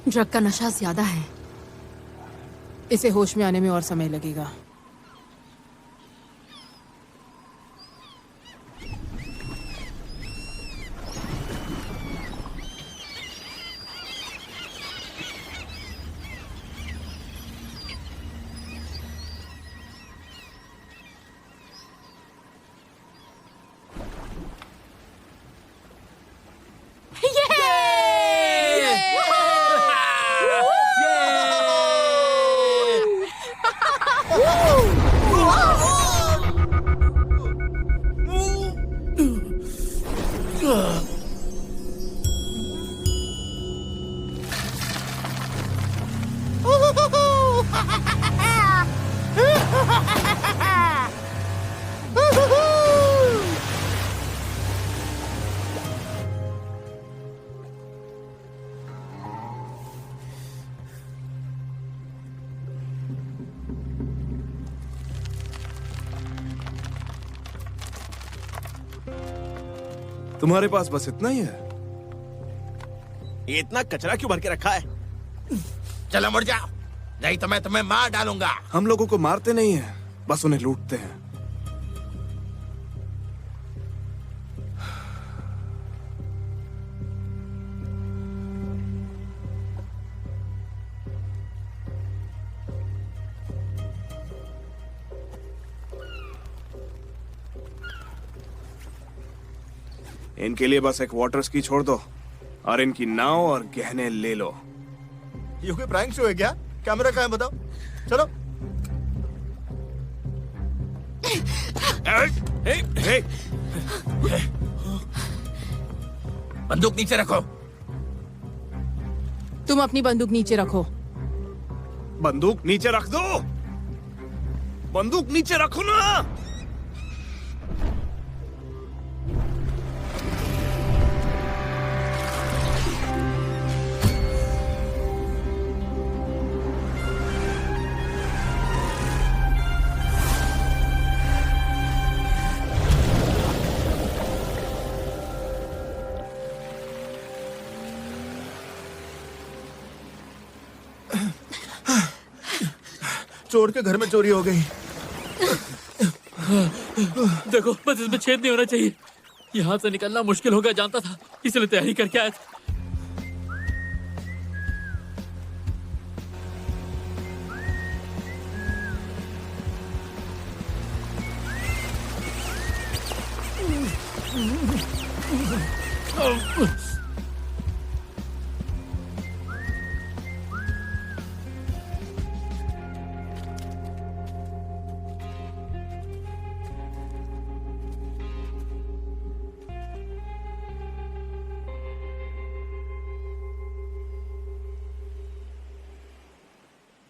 Drug का नशा ज्यादा है, इसे होश में आने में और समय लगेगा। तुम्हारे पास बस इतना ही है? ये इतना कचरा क्यों भर के रखा है? चलो मुड़ जाओ, नहीं तो मैं तुम्हें मार डालूंगा। हम लोगों को मारते नहीं हैं, बस उन्हें लूटते हैं। इनके लिए बस एक वाटर स्की छोड़ दो और इनकी नाव और गहने ले लो। ये कोई प्रैंक शो है क्या? कैमरा कहाँ है बताओ? चलो। बंदूक नीचे रखो। तुम अपनी बंदूक नीचे रखो। बंदूक नीचे रख दो। बंदूक नीचे रखो ना। चोर के घर में चोरी हो गई। देखो, बस इसमें छेद नहीं होना चाहिए। यहाँ से निकलना मुश्किल होगा, जानता था, इसलिए तैयारी करके आया था।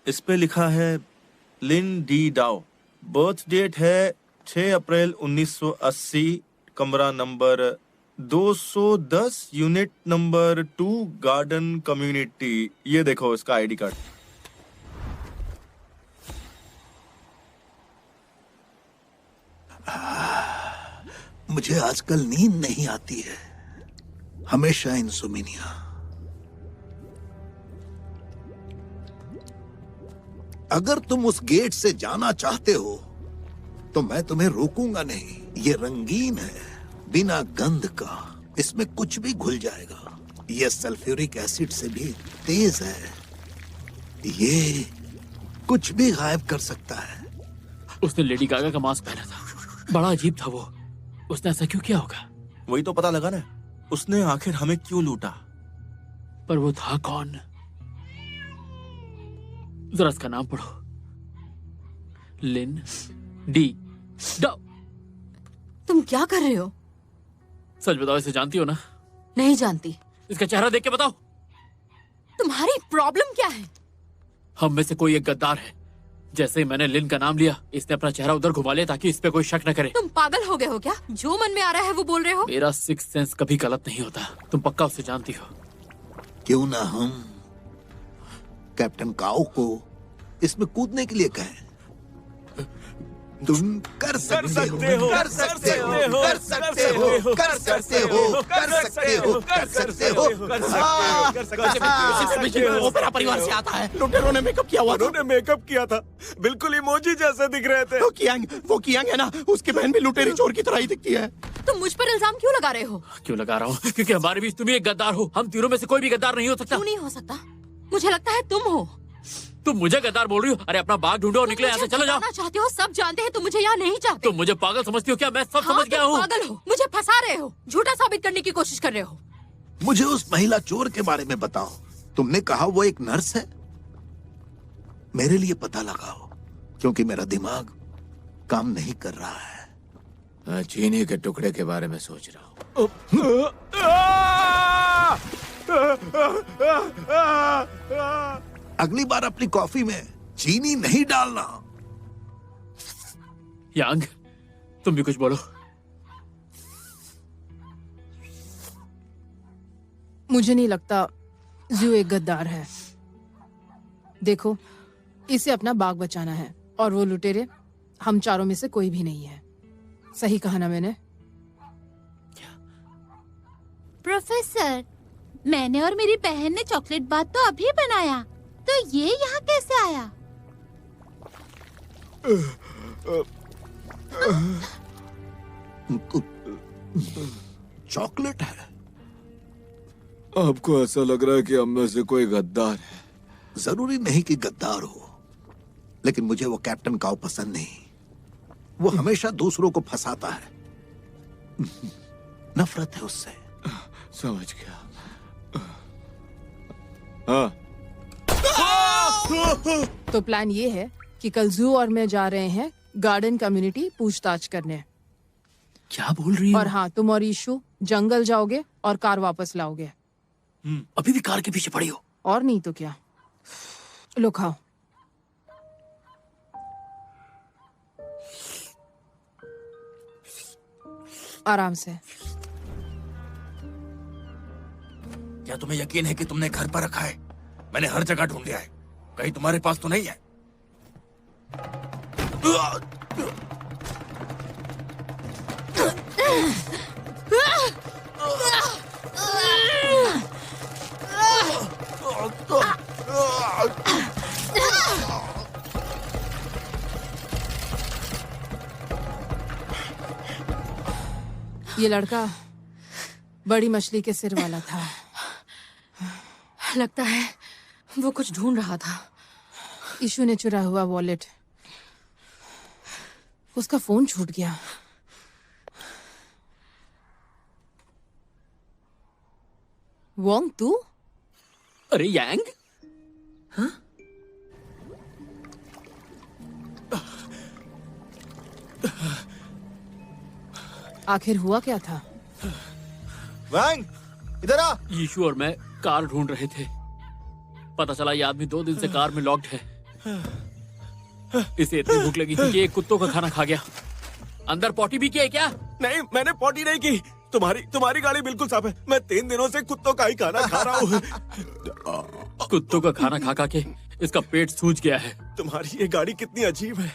इस पे लिखा है लिन डी डाओ। बर्थ डेट है 6 अप्रैल 1980। कमरा number 210, unit number 2, garden community. ये देखो इसका आईडी कार्ड। मुझे आजकल नींद नहीं आती है, हमेशा इंसोमिनिया। अगर तुम उस गेट से जाना चाहते हो तो मैं तुम्हें रोकूंगा नहीं। ये रंगीन है, बिना गंध का, इसमें कुछ भी घुल जाएगा। ये सल्फ्यूरिक एसिड से भी तेज है, ये कुछ भी गायब कर सकता है। उसने लेडी गागा का मास्क पहना था, बड़ा अजीब था वो। उसने ऐसा क्यों किया होगा? वही तो पता लगा ना, उसने आखिर हमें क्यों लूटा। पर वो था कौन? जरा इसका नाम पढ़ो। लिन डी डाओ। तुम क्या कर रहे हो? सच बताओ, इसे जानती हो ना? नहीं जानती। इसका चेहरा देख के बताओ। तुम्हारी प्रॉब्लम क्या है? हम में से कोई एक गद्दार है। जैसे ही मैंने लिन का नाम लिया, इसने अपना चेहरा उधर घुमा लिया ताकि इस पे कोई शक न करे। तुम पागल हो गए हो क्या? जो मन में आ रहा है वो बोल रहे हो? मेरा सिक्स सेंस कभी गलत नहीं होता। तुम पक्का उसे जानती हो? क्यों ना हम कैप्टन काओ को इसमें कूदने के लिए कहें। तुम कर सकते हो, कर सकते हो, कर सकते हो, कर सकते हो, कर सकते हो, कर सकते हो। ओपेरा परिवार से आता है। लुटेरों ने मेकअप किया हुआ था। उन्होंने मेकअप किया था, बिल्कुल इमोजी जैसे दिख रहे थे। वो कियांग है ना, उसकी बहन भी लुटेरी चोर की तरह ही दिखती है। तुम मुझ पर इल्जाम क्यों लगा रहे हो? क्यों लगा रहा हूँ? क्योंकि हमारे बीच तुम ही एक गद्दार हो। हम तीनों में से कोई भी गद्दार नहीं हो सकता। क्यों नहीं हो सकता? मुझे लगता है तुम हो। तुम मुझे गद्दार बोल रही हो? अरे अपना बाग ढूंढो और निकले यहाँ से, चलो जाओ। चाहते हो, सब जानते हैं तुम मुझे यहाँ नहीं चाहते। तुम मुझे पागल समझती हो क्या? मैं सब हाँ, समझ गया तुम हूँ। पागल हो, मुझे फंसा रहे हो, झूठा साबित करने की कोशिश कर रहे हो। मुझे उस महिला चोर के बारे में बताओ। तुमने कहा वो एक नर्स है। मेरे लिए पता लगाओ, क्योंकि मेरा दिमाग काम नहीं कर रहा है। मैं चीनी के टुकड़े के बारे में सोच रहा हूँ। अगली बार अपनी कॉफी में चीनी नहीं डालना। यांग, तुम भी कुछ बोलो। मुझे नहीं लगता जू एक गद्दार है। देखो, इसे अपना बाग बचाना है और वो लुटेरे हम चारों में से कोई भी नहीं है। सही कहा ना मैंने? प्रोफेसर, मैंने और मेरी बहन ने चॉकलेट बाथ तो अभी बनाया, तो ये यहाँ कैसे आया? चॉकलेट है। आपको ऐसा लग रहा है कि हम में से कोई गद्दार है? जरूरी नहीं कि गद्दार हो, लेकिन मुझे वो कैप्टन काओ पसंद नहीं। वो हमेशा दूसरों को फंसाता है। नफरत है उससे। समझ गया। हाँ, तो प्लान ये है कि कल जू और मैं जा रहे हैं गार्डन कम्युनिटी पूछताछ करने। क्या बोल रही हो? और हाँ, तुम और ईशु जंगल जाओगे और कार वापस लाओगे। अभी भी कार के पीछे पड़ी हो? और नहीं तो क्या। लो खाओ। आराम से। क्या तुम्हें यकीन है कि तुमने घर पर रखा है? मैंने हर जगह ढूंढ लिया है, कहीं तुम्हारे पास तो नहीं है? ये लड़का बड़ी मछली के सिर वाला था। लगता है वो कुछ ढूंढ रहा था। ईशु ने चुरा हुआ वॉलेट, उसका फोन छूट गया। वोंग, तू? अरे यांग, आखिर हुआ क्या था? वैंग, इधर आ। यीशु और मैं कार ढूंढ रहे थे। पता चला ये आदमी 2 दिन से कार में लॉक्ड है। इसे इतनी भूख लगी थी कि एक कुत्तों का खाना खा गया। अंदर पॉटी भी किया है क्या? नहीं, मैंने पॉटी नहीं की। तुम्हारी गाड़ी बिल्कुल साफ है। मैं 3 दिनों से कुत्तों का ही खाना खा रहा हूँ। कुत्तों का खाना खा खा के इसका पेट सूज गया है। तुम्हारी ये गाड़ी कितनी अजीब है।